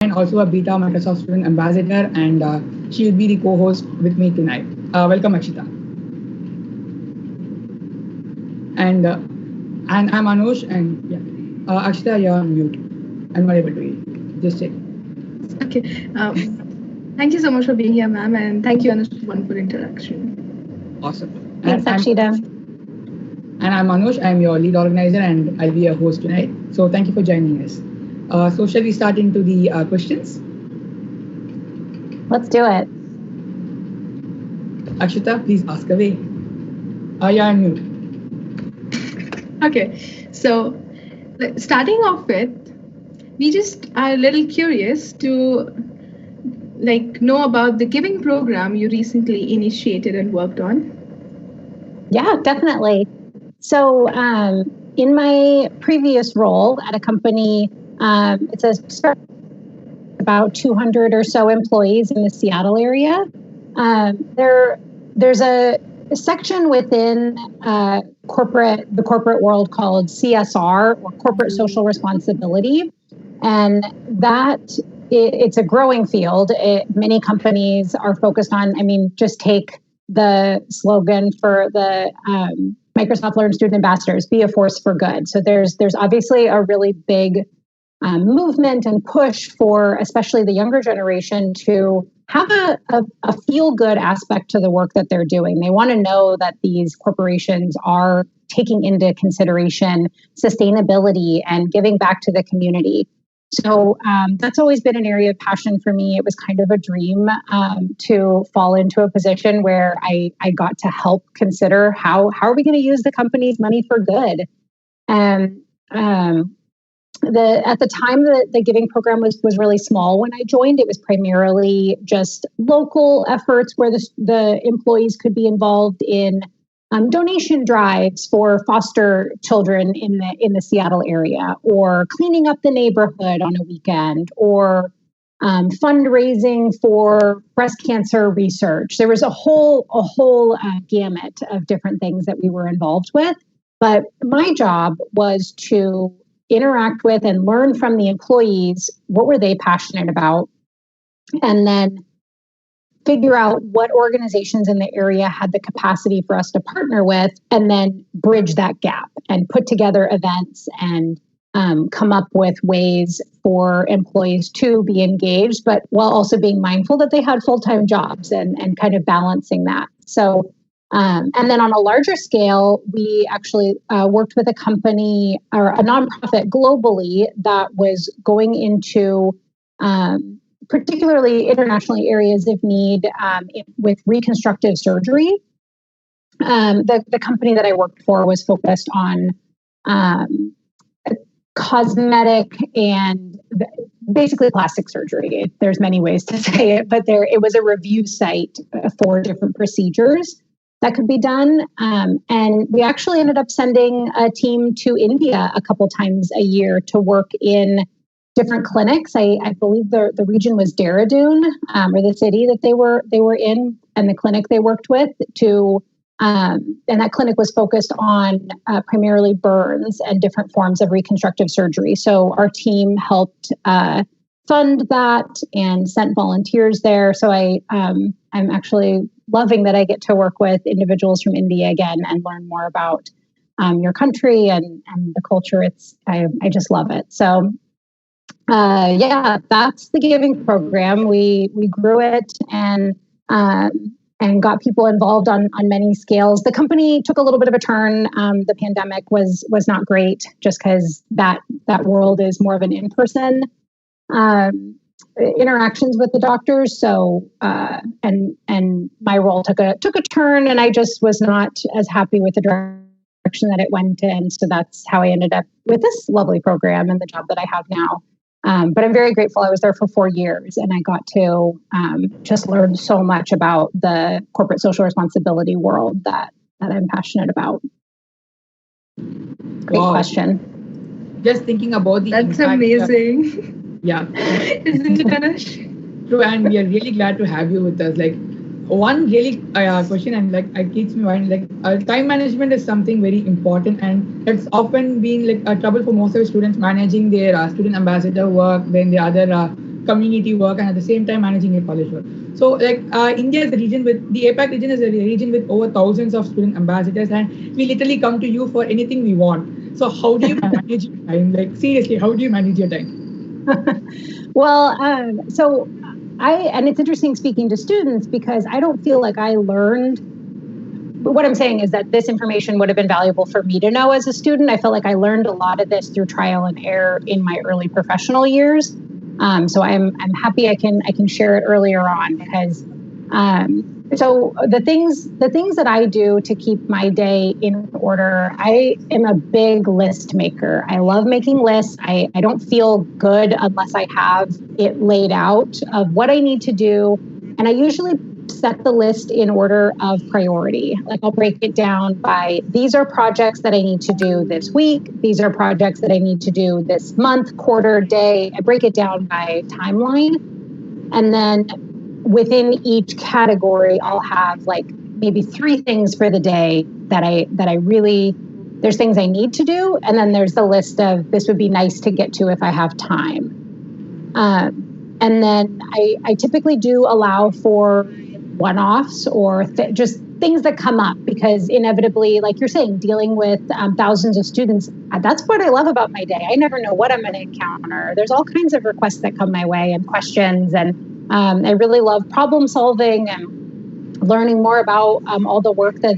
and also a beta Microsoft Student Ambassador, and she will be the co-host with me tonight. Welcome, Akshita. And I'm Anush, and yeah, Akshita, you're on mute. I'm not able to hear you. Just check. Okay. Thank you so much for being here, ma'am, and thank you, Anush, for wonderful introduction. Awesome. Thanks, Akshita. And I'm Anush. I'm your lead organizer, and I'll be your host tonight. So thank you for joining us. So shall we start into the questions? Let's do it. Akshita, please ask away. You're on mute. Okay, so starting off with, we just are a little curious to know about the giving program you recently initiated and worked on. Yeah, definitely. So in my previous role at a company, it's about 200 or so employees in the Seattle area. There's a section within the corporate world called CSR, or corporate social responsibility, and it's a growing field. Many companies are focused on. Just take the slogan for the Microsoft Learn Student Ambassadors: "Be a force for good." So there's obviously a really big movement and push for especially the younger generation to have a feel-good aspect to the work that they're doing. They want to know that these corporations are taking into consideration sustainability and giving back to the community. So that's always been an area of passion for me. It was kind of a dream to fall into a position where I got to help consider how are we going to use the company's money for good. And at the time, the giving program was really small when I joined. It was primarily just local efforts where the employees could be involved in donation drives for foster children in the Seattle area, or cleaning up the neighborhood on a weekend, or fundraising for breast cancer research. There was a whole gamut of different things that we were involved with. But my job was to interact with and learn from the employees what were they passionate about, and then figure out what organizations in the area had the capacity for us to partner with, and then bridge that gap and put together events and come up with ways for employees to be engaged, but while also being mindful that they had full-time jobs and kind of balancing that. So, and then on a larger scale, we actually worked with a company or a nonprofit globally that was going into particularly internationally areas of need with reconstructive surgery. The company that I worked for was focused on cosmetic and basically plastic surgery. There's many ways to say it, but it was a review site for different procedures that could be done. And we actually ended up sending a team to India a couple times a year to work in different clinics. I believe the region was Dehradun, or the city that they were in, and the clinic they worked with and that clinic was focused on primarily burns and different forms of reconstructive surgery. So our team helped fund that and sent volunteers there. So I'm actually loving that I get to work with individuals from India again and learn more about your country and the culture. I just love it. So that's the giving program. We grew it and got people involved on many scales. The company took a little bit of a turn. The pandemic was not great, just because that world is more of an in-person interactions with the doctors. So and my role took a turn, and I just was not as happy with the direction that it went in. So that's how I ended up with this lovely program and the job that I have now. But I'm very grateful. I was there for 4 years, and I got to just learn so much about the corporate social responsibility world that I'm passionate about. Great question. Just thinking about the That's impact, amazing. Yeah. Isn't it, Anush? True, and we are really glad to have you with us. One really question, and it keeps me mind, time management is something very important, and it's often been a trouble for most of the students managing their student ambassador work, then the other community work and at the same time managing a college work. So like India is a region with the APAC region is a region with over thousands of student ambassadors, and we literally come to you for anything we want. So how do you manage your time? Like seriously, how do you manage your time? Well, and it's interesting speaking to students because I don't feel like I learned. But what I'm saying is that this information would have been valuable for me to know as a student. I felt like I learned a lot of this through trial and error in my early professional years. So I'm happy I can share it earlier on because so the things that I do to keep my day in order, I am a big list maker. I love making lists. I don't feel good unless I have it laid out of what I need to do. And I usually set the list in order of priority. Like I'll break it down by these are projects that I need to do this week. These are projects that I need to do this month, quarter, day. I break it down by timeline. And then within each category, I'll have like maybe 3 things for the day that I really, there's things I need to do. And then there's the list of this would be nice to get to if I have time. And then I typically do allow for one-offs or just things that come up because inevitably, like you're saying, dealing with thousands of students, that's what I love about my day. I never know what I'm going to encounter. There's all kinds of requests that come my way and questions. And I really love problem solving and learning more about all the work that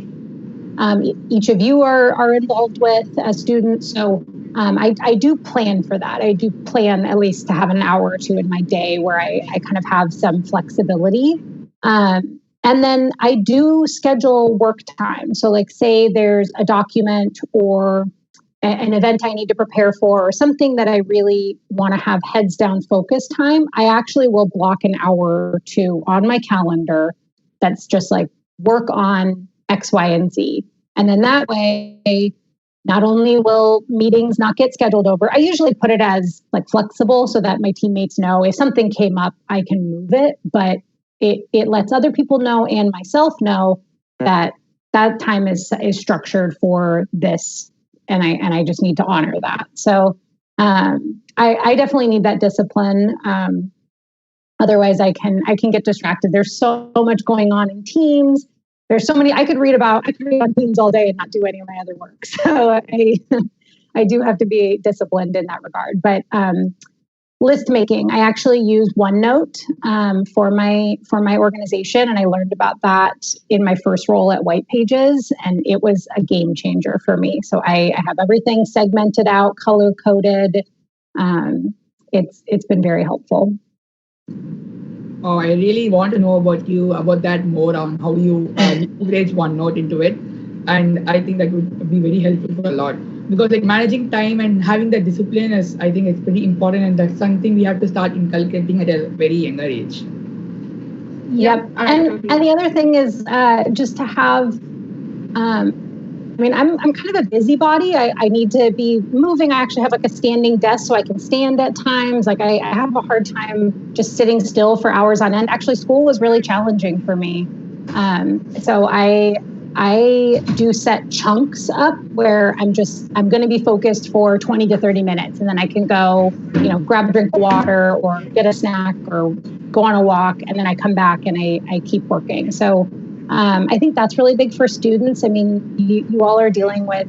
each of you are involved with as students. So I do plan for that. I do plan at least to have an hour or two in my day where I kind of have some flexibility. And then I do schedule work time. So like say there's a document or an event I need to prepare for or something that I really want to have heads down focus time. I actually will block an hour or two on my calendar that's just like work on X, Y, and Z. And then that way, not only will meetings not get scheduled over, I usually put it as like flexible so that my teammates know if something came up, I can move it. But it lets other people know and myself know that time is structured for this, and I just need to honor that. So I definitely need that discipline. Otherwise, I can get distracted. There's so much going on in Teams. There's so many I could read on Teams all day and not do any of my other work. So I do have to be disciplined in that regard. But list making, I actually use OneNote for my organization, and I learned about that in my first role at White Pages, and it was a game changer for me. So I have everything segmented out, color coded. It's been very helpful. Oh, I really want to know about that more on how you integrate OneNote into it, and I think that would be very helpful for a lot. Because like managing time and having that discipline is, I think it's pretty important, and that's something we have to start inculcating at a very younger age. Yep. And the other thing is just to have, I'm kind of a busybody. I need to be moving. I actually have like a standing desk so I can stand at times. Like I have a hard time just sitting still for hours on end. Actually, school was really challenging for me. So I do set chunks up where I'm going to be focused for 20 to 30 minutes, and then I can go, grab a drink of water or get a snack or go on a walk, and then I come back and I keep working. So I think that's really big for students. I mean, you all are dealing with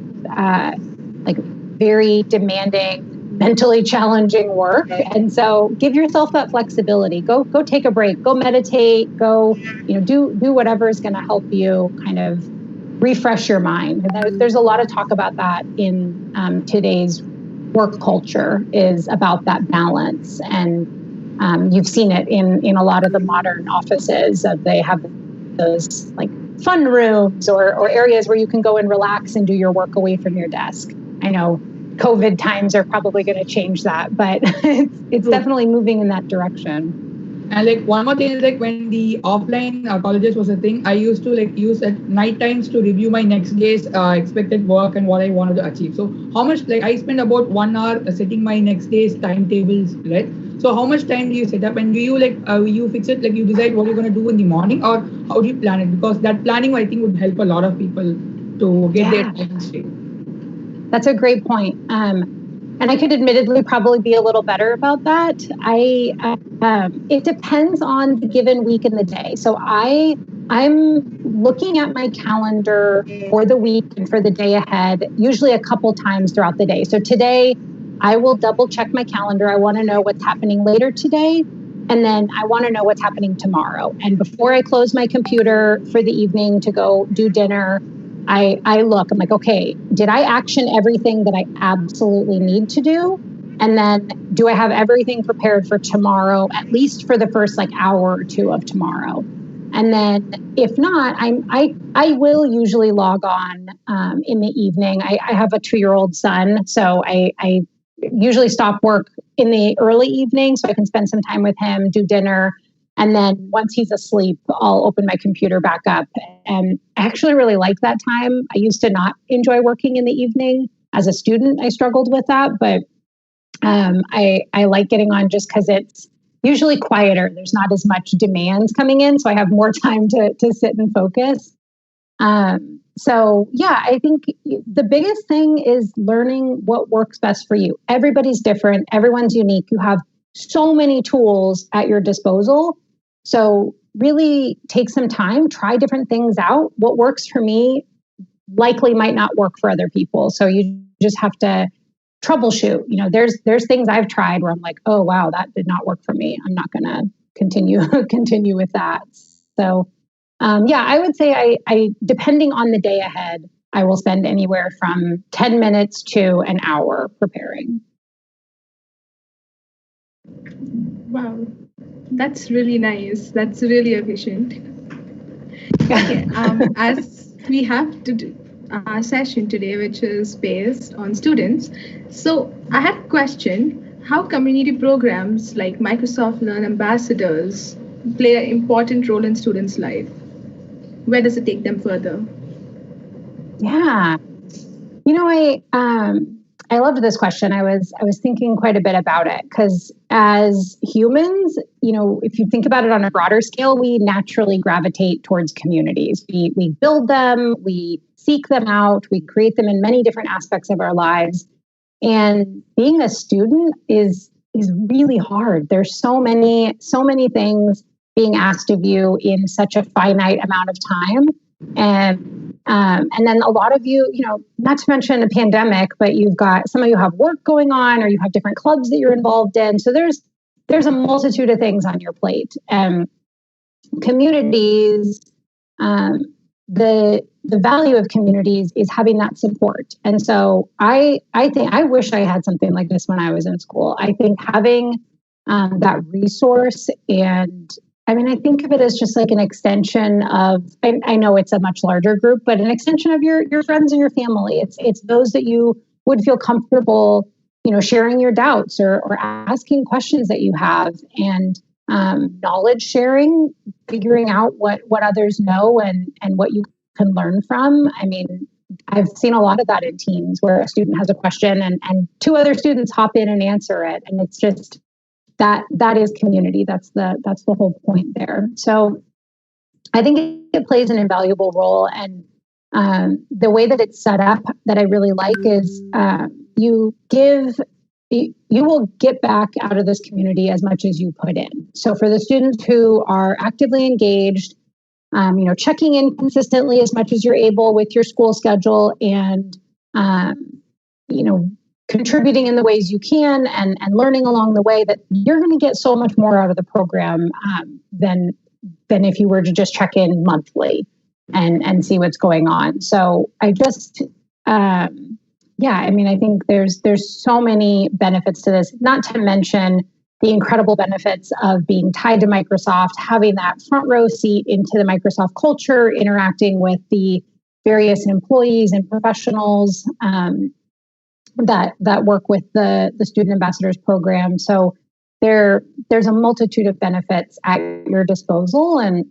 like very demanding, mentally challenging work, and so give yourself that flexibility. Go take a break. Go meditate. Go do whatever is going to help you kind of refresh your mind. And there's a lot of talk about that in today's work culture, is about that balance. And you've seen it in a lot of the modern offices. They have those like fun rooms or areas where you can go and relax and do your work away from your desk. I know COVID times are probably going to change that, but it's definitely moving in that direction. And like one more thing is like when the offline colleges was a thing, I used to like use at night times to review my next day's expected work and what I wanted to achieve. So how much, like I spend about 1 hour setting my next day's timetables, right? So how much time do you set up, and do you like you fix it, like you decide what you're going to do in the morning, or how do you plan it? Because that planning I think would help a lot of people to get their time straight. That's a great point. and I could admittedly probably be a little better about that. It depends on the given week and the day. So I'm looking at my calendar for the week and for the day ahead, usually a couple times throughout the day. So today, I will double check my calendar. I want to know what's happening later today. And then I want to know what's happening tomorrow. And before I close my computer for the evening to go do dinner, I look, I'm like, okay, did I action everything that I absolutely need to do? And then do I have everything prepared for tomorrow, at least for the first hour or two of tomorrow? And then if not, I will usually log on in the evening. I have a 2-year-old son, so I usually stop work in the early evening so I can spend some time with him, do dinner. And then once he's asleep, I'll open my computer back up. And I actually really like that time. I used to not enjoy working in the evening. As a student, I struggled with that, but I like getting on just because it's usually quieter. There's not as much demands coming in, so I have more time to sit and focus. So yeah, I think the biggest thing is learning what works best for you. Everybody's different. Everyone's unique. You have so many tools at your disposal. So really take some time, try different things out. What works for me likely might not work for other people. So you just have to troubleshoot. There's things I've tried where I'm like, oh wow, that did not work for me. I'm not going to continue with that. So I would say I depending on the day ahead, I will spend anywhere from 10 minutes to an hour preparing. Wow, that's really nice. That's really efficient. Okay, as we have to do our session today, which is based on students. So I had a question: how community programs like Microsoft Learn Ambassadors play an important role in students' life? Where does it take them further? Yeah, I loved this question. I was thinking quite a bit about it because as humans, if you think about it on a broader scale, we naturally gravitate towards communities. We build them, we seek them out, we create them in many different aspects of our lives. And being a student is really hard. There's so many things being asked of you in such a finite amount of time. And then a lot of you, not to mention a pandemic, but some of you have work going on, or you have different clubs that you're involved in. So there's a multitude of things on your plate. Communities, the value of communities is having that support. And so I wish I had something like this when I was in school. I think having that resource, and I think of it as just like an extension of, I know it's a much larger group, but an extension of your friends and your family. It's those that you would feel comfortable, sharing your doubts or asking questions that you have, and knowledge sharing, figuring out what others know and what you can learn from. I've seen a lot of that in teams where a student has a question and 2 other students hop in and answer it. And it's just, that is community. That's the whole point there. So I think it plays an invaluable role. And the way that it's set up that I really like is you will get back out of this community as much as you put in. So for the students who are actively engaged, checking in consistently as much as you're able with your school schedule, and contributing in the ways you can and learning along the way, that you're going to get so much more out of the program than if you were to just check in monthly and see what's going on. So I just, I think there's so many benefits to this, not to mention the incredible benefits of being tied to Microsoft, having that front row seat into the Microsoft culture, interacting with the various employees and professionals that work with the Student Ambassadors program. So there's a multitude of benefits at your disposal. And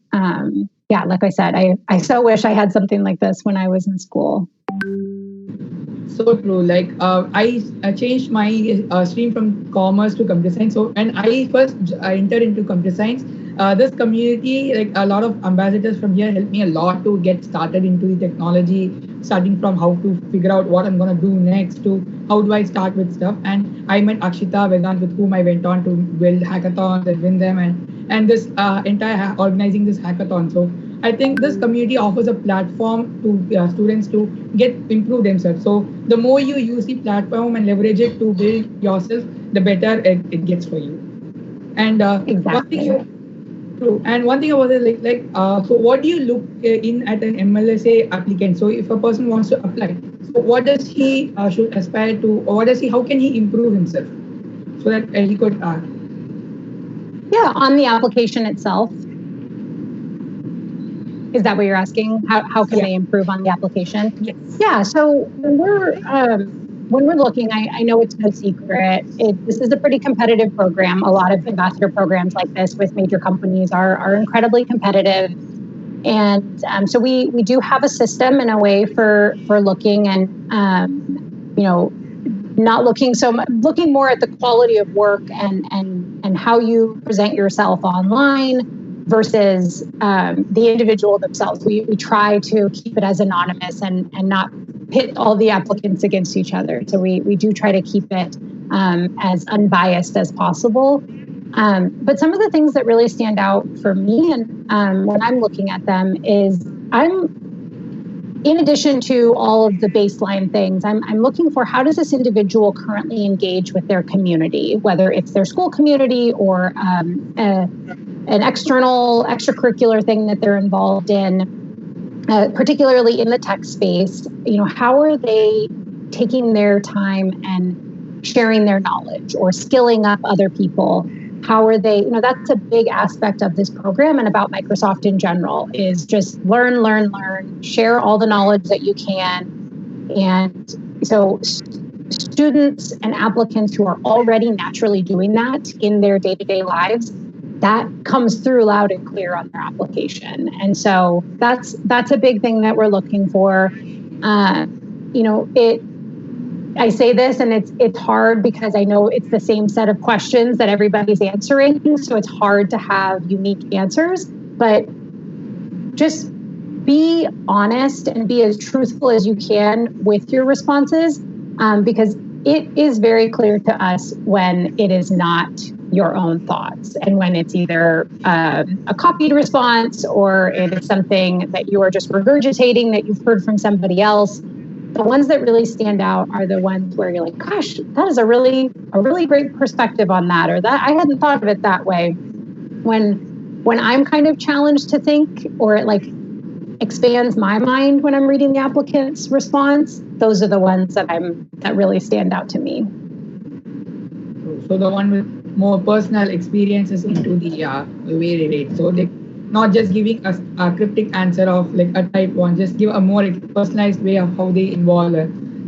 like I said, I so wish I had something like this when I was in school. So true. I changed my stream from commerce to computer science. So when I first entered into computer science, this community, a lot of ambassadors from here helped me a lot to get started into the technology, starting from how to figure out what I'm going to do next to how do I start with stuff. And I met Akshita Vedant, with whom I went on to build hackathons and win them, and this entire organizing this hackathon. So I think this community offers a platform to students to improve themselves. So the more you use the platform and leverage it to build yourself, the better it gets for you. And Exactly. one thing about it, so what do you look in at an MLSA applicant? So if a person wants to apply, so what does he should aspire to, or how can he improve himself so that he could? Yeah, on the application itself. Is that what you're asking? How can they improve on the application? Yes. Yeah. So when we're looking, I know it's no secret. This is a pretty competitive program. A lot of ambassador programs like this with major companies are incredibly competitive, and so we do have a system and a way for looking and not looking so much, looking more at the quality of work and how you present yourself online versus the individual themselves. We try to keep it as anonymous and not pit all the applicants against each other. So we do try to keep it as unbiased as possible. But some of the things that really stand out for me and when I'm looking at them is in addition to all of the baseline things, I'm looking for how does this individual currently engage with their community, whether it's their school community or an external extracurricular thing that they're involved in, particularly in the tech space. How are they taking their time and sharing their knowledge or skilling up other people? How are they, that's a big aspect of this program and about Microsoft in general is just learn, share all the knowledge that you can. And so students and applicants who are already naturally doing that in their day-to-day lives, that comes through loud and clear on their application. And so that's a big thing that we're looking for. I say this and it's hard because I know it's the same set of questions that everybody's answering. So it's hard to have unique answers, but just be honest and be as truthful as you can with your responses, because it is very clear to us when it is not your own thoughts and when it's either a copied response or it is something that you are just regurgitating that you've heard from somebody else. The ones that really stand out are the ones where you're like, gosh, that is a really great perspective on that, or that I hadn't thought of it that way. When I'm kind of challenged to think, or it like expands my mind when I'm reading the applicant's response, those are the ones that really stand out to me. So the one with more personal experiences into the way they rate. So they not just giving us a cryptic answer of like a type one, just give a more personalized way of how they involve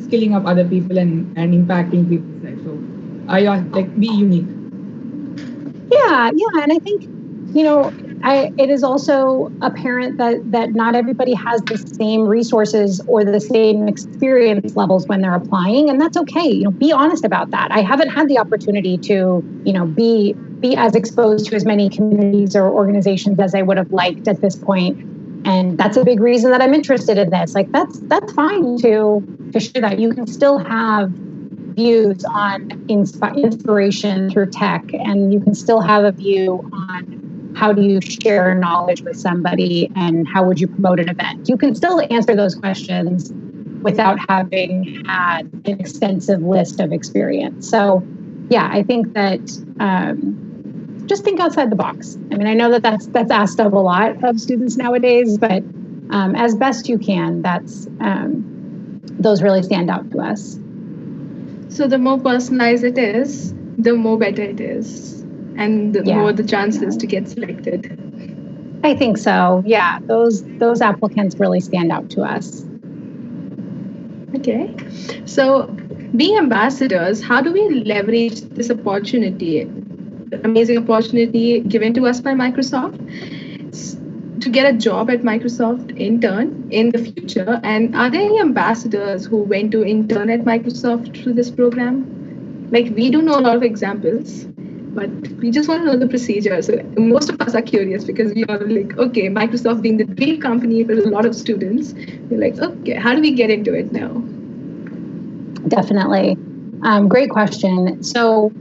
skilling up other people and impacting people's lives. So be unique. Yeah, and I think it is also apparent that not everybody has the same resources or the same experience levels when they're applying, and that's okay. Be honest about that. I haven't had the opportunity to be as exposed to as many communities or organizations as I would have liked at this point, and that's a big reason that I'm interested in this. Like that's fine to share that. You can still have views on inspiration through tech, and you can still have a view on how do you share knowledge with somebody and how would you promote an event. You can still answer those questions without having had an extensive list of experience. So yeah, I think that just think outside the box. I mean, I know that's asked of a lot of students nowadays, but as best you can, those really stand out to us. So the more personalized it is, the more better it is, and the more the chances to get selected. I think so. Yeah, those applicants really stand out to us. Okay, so being ambassadors, how do we leverage this opportunity, amazing opportunity given to us by Microsoft, to get a job at Microsoft intern in the future? And are there any ambassadors who went to intern at Microsoft through this program? Like, we do know a lot of examples, but we just want to know the procedure. So most of us are curious because we are like, okay, Microsoft being the dream company for a lot of students, we're like, okay, how do we get into it now? Definitely. Great question. So,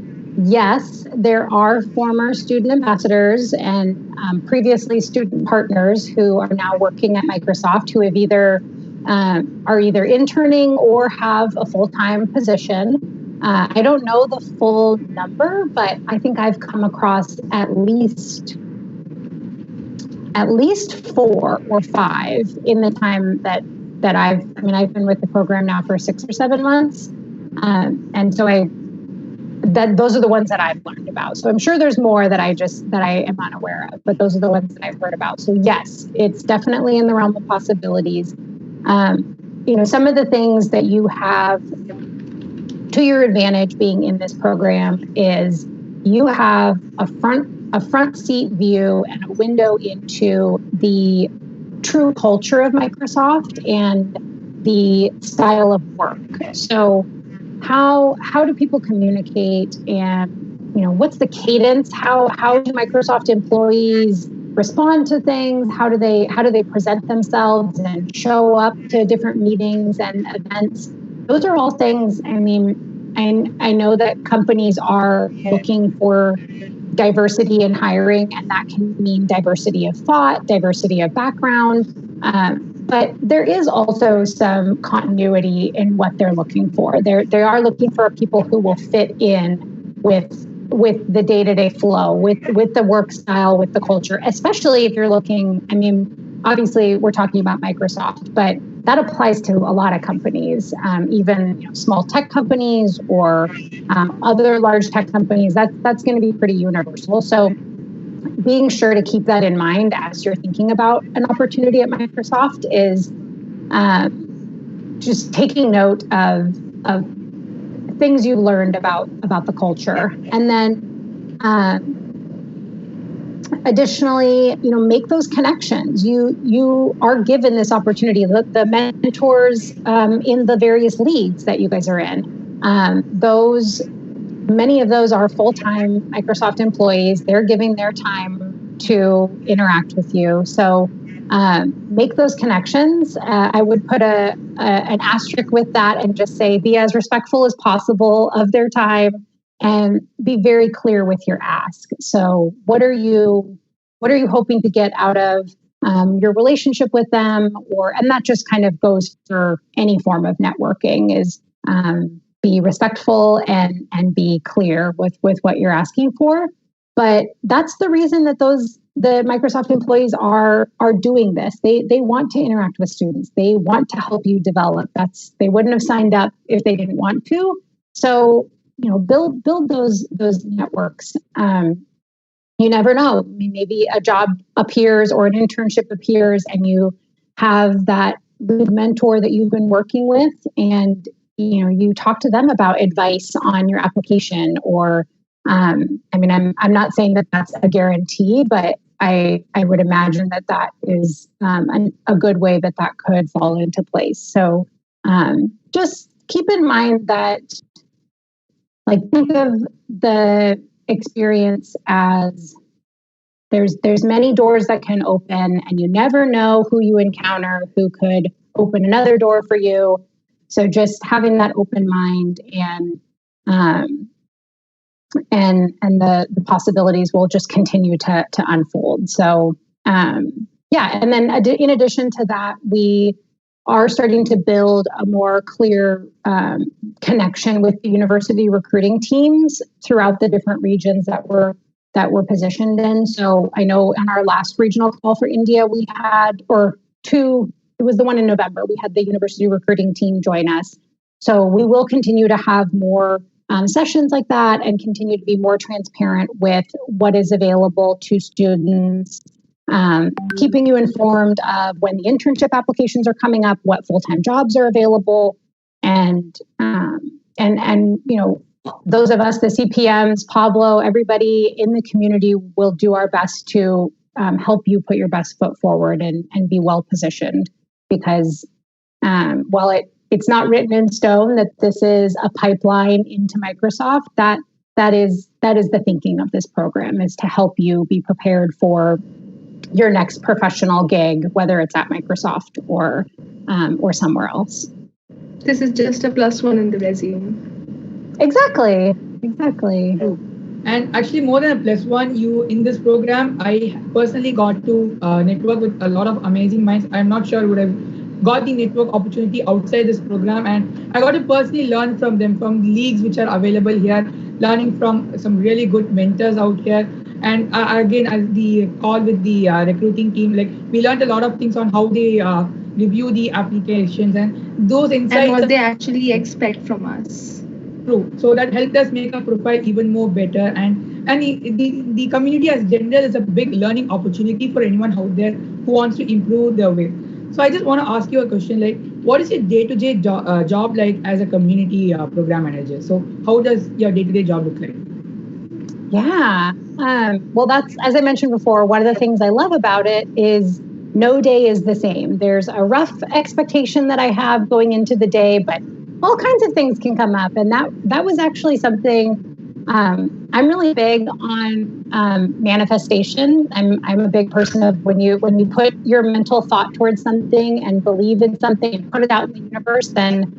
yes, there are former student ambassadors and previously student partners who are now working at Microsoft who have are either interning or have a full-time position. I don't know the full number, but I think I've come across at least 4 or 5 in the time that I've been with the program now for 6 or 7 months. And so those are the ones that I've learned about. So I'm sure there's more that I am unaware of, but those are the ones that I've heard about. So yes, it's definitely in the realm of possibilities. Some of the things that you have to your advantage being in this program is you have a front seat view and a window into the true culture of Microsoft and the style of work. So how do people communicate, and what's the cadence? How do Microsoft employees respond to things? How do they present themselves and show up to different meetings and events? Those are all things. I know that companies are looking for diversity in hiring, and that can mean diversity of thought, diversity of background. But there is also some continuity in what they're looking for. They are looking for people who will fit in with the day-to-day flow, with the work style, with the culture, especially if you're looking, obviously we're talking about Microsoft, but that applies to a lot of companies, even small tech companies or other large tech companies. That's going to be pretty universal. So being sure to keep that in mind as you're thinking about an opportunity at Microsoft is just taking note of things you've learned about the culture. And then additionally, make those connections. You are given this opportunity. The mentors in the various leagues that you guys are in, many of those are full-time Microsoft employees. They're giving their time to interact with you. So make those connections. I would put an asterisk with that and just say, be as respectful as possible of their time and be very clear with your ask. So what are you hoping to get out of your relationship with them? And that just kind of goes for any form of networking, is be respectful and be clear with what you're asking for. But that's the reason that the Microsoft employees are doing this. They want to interact with students. They want to help you develop. They wouldn't have signed up if they didn't want to. So build those networks. You never know. Maybe a job appears or an internship appears, and you have that mentor that you've been working with, and you talk to them about advice on your application. Or I'm not saying that that's a guarantee, but I would imagine that is a good way that could fall into place. So just keep in mind that, think of the experience as there's many doors that can open, and you never know who you encounter who could open another door for you. So just having that open mind and the possibilities will just continue to unfold. So and then in addition to that, we are starting to build a more clear connection with the university recruiting teams throughout the different regions that we're positioned in. So I know in our last regional call for India, we had, or two, it was the one in November, we had the university recruiting team join us. So we will continue to have more sessions like that and continue to be more transparent with what is available to students, keeping you informed of when the internship applications are coming up, what full-time jobs are available, and those of us, the CPMs, Pablo, everybody in the community will do our best to help you put your best foot forward and be well positioned, because while it's not written in stone that this is a pipeline into Microsoft, that is that is the thinking of this program, is to help you be prepared for your next professional gig, whether it's at Microsoft or somewhere else. This is just a +1 in the resume. Exactly. And actually, more than a +1, you in this program, I personally got to network with a lot of amazing minds. I'm not sure would have got the network opportunity outside this program, and I got to personally learn from them, from the leagues which are available here, learning from some really good mentors out here. And again, as the call with the recruiting team, like we learned a lot of things on how they review the applications and those insights. And what they actually expect from us. True. So that helped us make our profile even more better. And the community as general is a big learning opportunity for anyone out there who wants to improve their way. So I just want to ask you a question, like, what is your day-to-day job like as a community program manager? So how does your day-to-day job look like? Yeah. Well, that's, as I mentioned before, one of the things I love about it is no day is the same. There's a rough expectation that I have going into the day, but all kinds of things can come up. And that was actually something, I'm really big on manifestation. I'm a big person of when you put your mental thought towards something and believe in something and put it out in the universe, then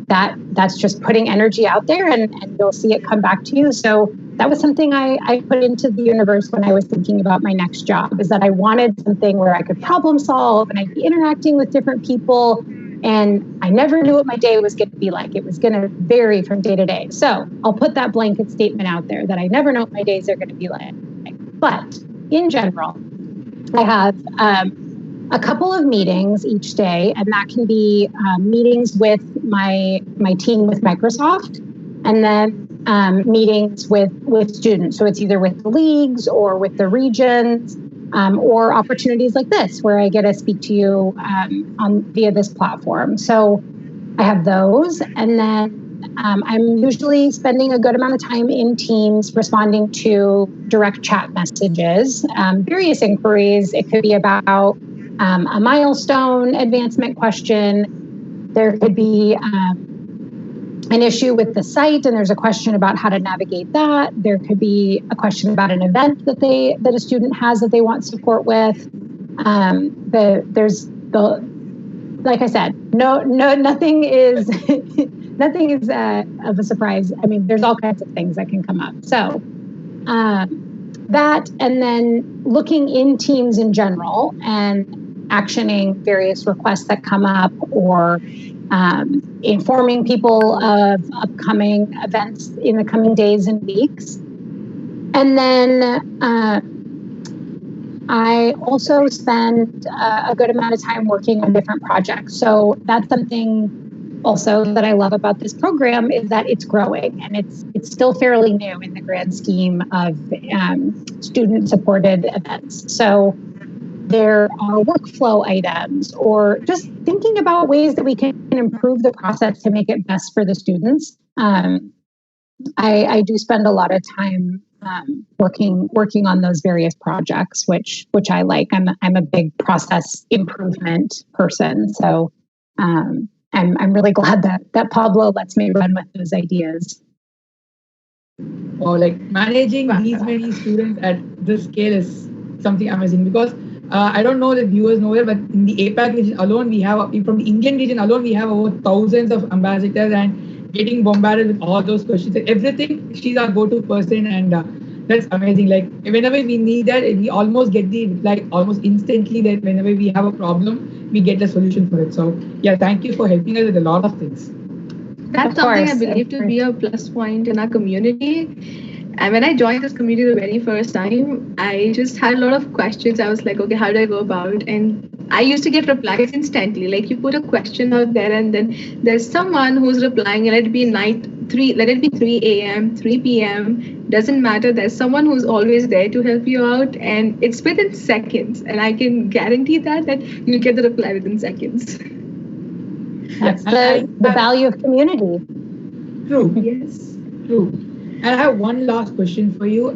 that's just putting energy out there and you'll see it come back to you. So that was something I put into the universe when I was thinking about my next job, is that I wanted something where I could problem solve and I'd be interacting with different people. And I never knew what my day was going to be like. It was going to vary from day to day. So I'll put that blanket statement out there that I never know what my days are going to be like. But in general, I have a couple of meetings each day, and that can be meetings with my team with Microsoft, and then meetings with students. So it's either with the leagues or with the regions, or opportunities like this where I get to speak to you via this platform. So I have those, and then I'm usually spending a good amount of time in Teams responding to direct chat messages, various inquiries. It could be about a milestone advancement question. There could be an issue with the site, and there's a question about how to navigate that. There could be a question about an event that a student has that they want support with. Like I said, nothing is nothing is of a surprise. I mean, there's all kinds of things that can come up. So that, and then looking in Teams in general and actioning various requests that come up, or informing people of upcoming events in the coming days and weeks. And then I also spend a good amount of time working on different projects. So that's something also that I love about this program, is that it's growing and it's still fairly new in the grand scheme of student-supported events. So there are workflow items, or just thinking about ways that we can improve the process to make it best for the students. I do spend a lot of time working on those various projects, which I like. I'm a big process improvement person, so I'm really glad that Pablo lets me run with those ideas. Or like managing these many students at this scale is something amazing, because I don't know that viewers know it, but in the APAC region alone, we have, from the Indian region alone, we have over thousands of ambassadors, and getting bombarded with all those questions and everything. She's our go-to person, and that's amazing. Like whenever we need that, we almost get the reply almost instantly, that whenever we have a problem, we get the solution for it. So yeah, thank you for helping us with a lot of things. That's something I believe to be a plus point in our community. And when I joined this community the very first time, I just had a lot of questions. I was like, okay, how do I go about? And I used to get replies instantly. Like you put a question out there, and then there's someone who's replying. Let it be 3 a.m., 3 p.m. Doesn't matter. There's someone who's always there to help you out, and it's within seconds. And I can guarantee that you'll get the reply within seconds. That's the value of community. True. Yes. True. And I have one last question for you.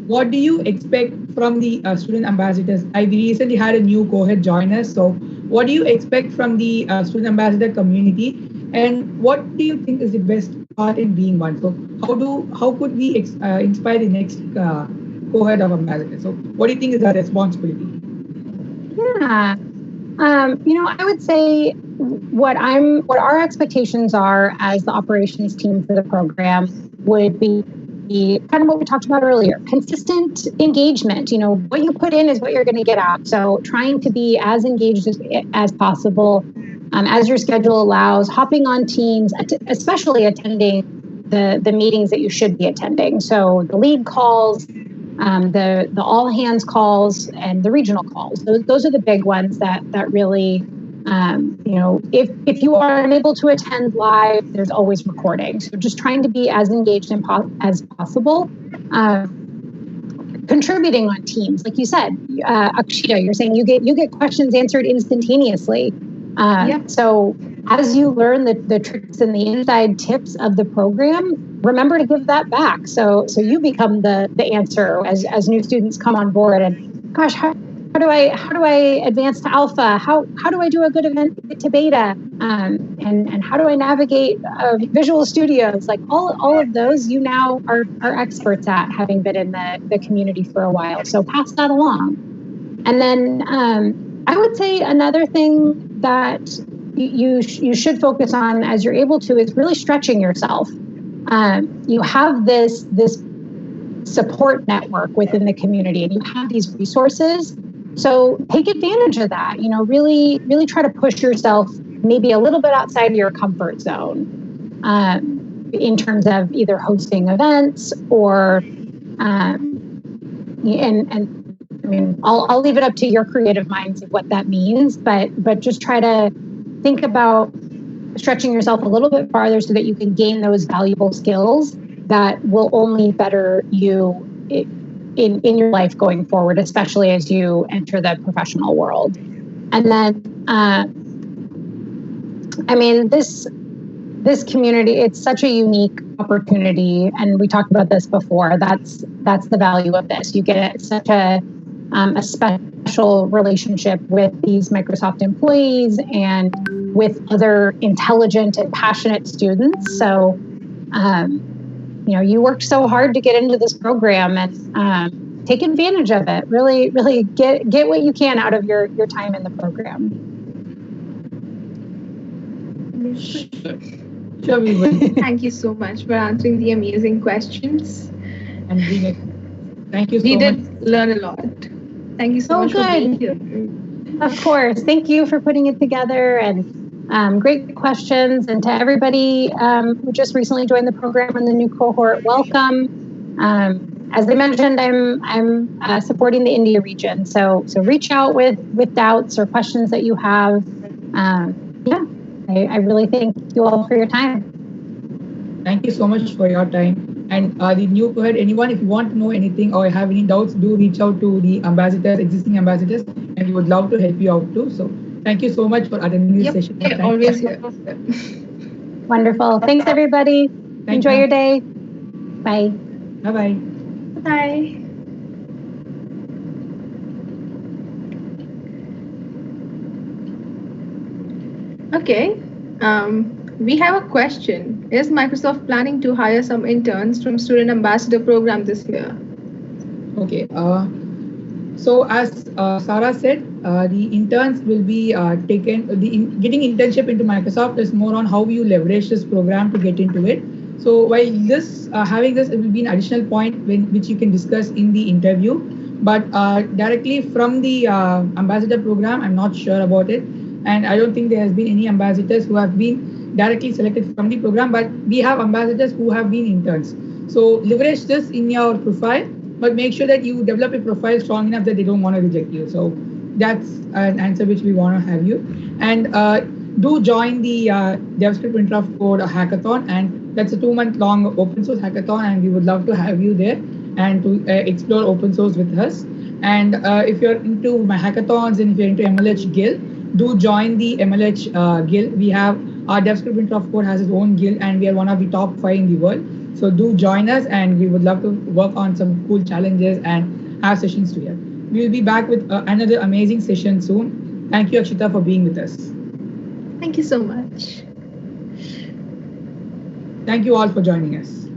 What do you expect from the student ambassadors? We recently had a new cohort join us. So what do you expect from the student ambassador community? And what do you think is the best part in being one? So how could we inspire the next cohort of ambassadors? So what do you think is our responsibility? Yeah. I would say what our expectations are as the operations team for the program would be kind of what we talked about earlier, consistent engagement. What you put in is what you're going to get out. So trying to be as engaged as possible, as your schedule allows, hopping on teams, especially attending the meetings that you should be attending. So the lead calls, the all hands calls, and the regional calls. Those are the big ones that really, if you are unable to attend live, there's always recording. So just trying to be as engaged as possible. Contributing on teams, like you said, Akshita, you're saying you get questions answered instantaneously. So as you learn the tricks and the inside tips of the program, remember to give that back. So you become the answer as new students come on board. And gosh, how do I advance to alpha? How do I do a good event to beta? And how do I navigate Visual Studios? Like all of those, you now are experts at, having been in the community for a while. So pass that along. And then I would say another thing that you should focus on as you're able to is really stretching yourself. You have this support network within the community, and you have these resources. So take advantage of that. Really, really try to push yourself maybe a little bit outside of your comfort zone in terms of either hosting events or I'll leave it up to your creative minds of what that means, but just try to think about stretching yourself a little bit farther so that you can gain those valuable skills that will only better you in your life going forward, especially as you enter the professional world. And then, this community, it's such a unique opportunity, and we talked about this before. That's the value of this. You get such a special relationship with these Microsoft employees and with other intelligent and passionate students. So, you worked so hard to get into this program, and take advantage of it. Really, really get what you can out of your time in the program. Sure, we will. Thank you so much for answering the amazing questions. And thank you so much. We did learn a lot. Thank you so much for being here. Of course. Thank you for putting it together, and great questions. And to everybody who just recently joined the program and the new cohort, welcome. As I mentioned, I'm supporting the India region. So reach out with doubts or questions that you have. I really thank you all for your time. Thank you so much for your time. And the new cohort, anyone, if you want to know anything or have any doubts, do reach out to the ambassadors, existing ambassadors, and we would love to help you out too. So thank you so much for attending this session. Always here. Wonderful. Thanks, everybody. Enjoy your day. Bye. Bye-bye. Bye. Okay. We have a question. Is Microsoft planning to hire some interns from Student Ambassador Program this year? Okay. So as Sarah said, the interns will be taken. Getting internship into Microsoft is more on how you leverage this program to get into it. So while having this, it will be an additional point which you can discuss in the interview. But directly from the ambassador program, I'm not sure about it. And I don't think there has been any ambassadors who have been directly selected from the program, but we have ambassadors who have been interns. So leverage this in your profile, but make sure that you develop a profile strong enough that they don't want to reject you. So that's an answer which we want to have you. And do join the DevScript Printer of Code hackathon, and that's a 2-month-long open source hackathon, and we would love to have you there and to explore open source with us. And if you're into my hackathons and if you're into MLH Guild, do join the MLH Guild. We have our DevScript Printer of Code has its own guild, and we are one of the top 5 in the world. So do join us, and we would love to work on some cool challenges and have sessions together. We will be back with another amazing session soon. Thank you, Akshita, for being with us. Thank you so much. Thank you all for joining us.